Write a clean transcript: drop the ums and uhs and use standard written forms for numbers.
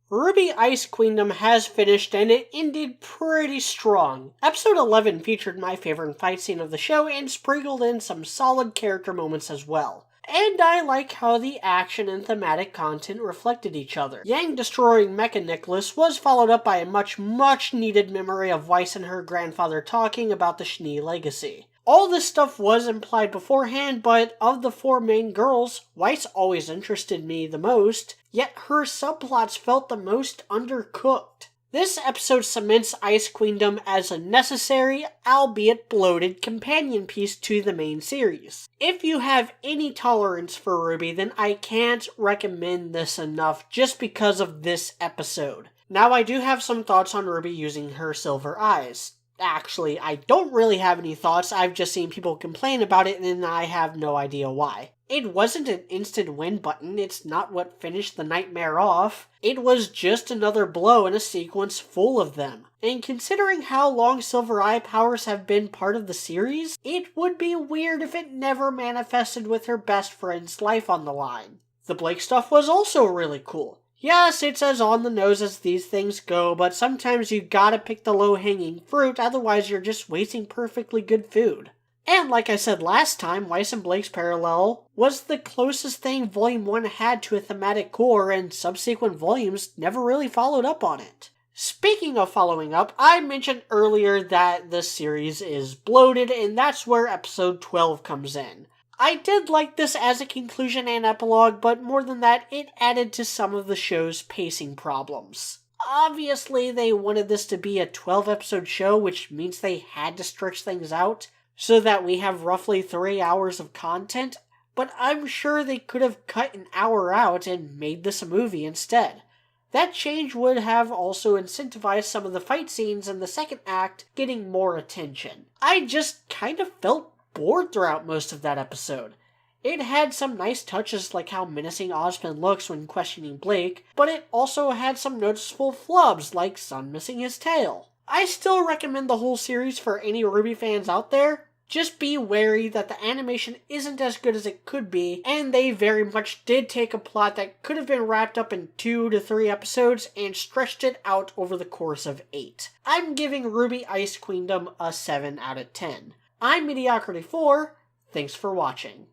Ruby Ice Queendom has finished and it ended pretty strong. Episode 11 featured my favorite fight scene of the show and sprinkled in some solid character moments as well. And I like how the action and thematic content reflected each other. Yang destroying Mecha Nicholas was followed up by a much needed memory of Weiss and her grandfather talking about the Schnee legacy. All this stuff was implied beforehand, but of the four main girls, Weiss always interested me the most, yet her subplots felt the most undercooked. This episode cements Ice Queendom as a necessary, albeit bloated, companion piece to the main series. If you have any tolerance for Ruby, then I can't recommend this enough just because of this episode. Now, I do have some thoughts on Ruby using her silver eyes. Actually, I don't really have any thoughts. I've just seen people complain about it and I have no idea why. It wasn't an instant win button. It's not what finished the nightmare off. It was just another blow in a sequence full of them. And considering how long Silver Eye powers have been part of the series, it would be weird if it never manifested with her best friend's life on the line. The Blake stuff was also really cool. Yes, it's as on the nose as these things go, but sometimes you gotta pick the low-hanging fruit, otherwise you're just wasting perfectly good food. And like I said last time, Weiss and Blake's parallel was the closest thing Volume 1 had to a thematic core, and subsequent volumes never really followed up on it. Speaking of following up, I mentioned earlier that the series is bloated, and that's where episode 12 comes in. I did like this as a conclusion and epilogue, but more than that, it added to some of the show's pacing problems. Obviously, they wanted this to be a 12-episode show, which means they had to stretch things out, so that we have roughly 3 hours of content, but I'm sure they could have cut an hour out and made this a movie instead. That change would have also incentivized some of the fight scenes in the second act getting more attention. I just kind of felt bored throughout most of that episode. It had some nice touches like how menacing Osmond looks when questioning Blake, but it also had some noticeable flubs like Sun missing his tail. I still recommend the whole series for any Ruby fans out there. Just be wary that the animation isn't as good as it could be, and they very much did take a plot that could have been wrapped up in 2 to 3 episodes and stretched it out over the course of 8. I'm giving Ruby Ice Queendom a 7 out of 10. I'm Mediocrity4, thanks for watching.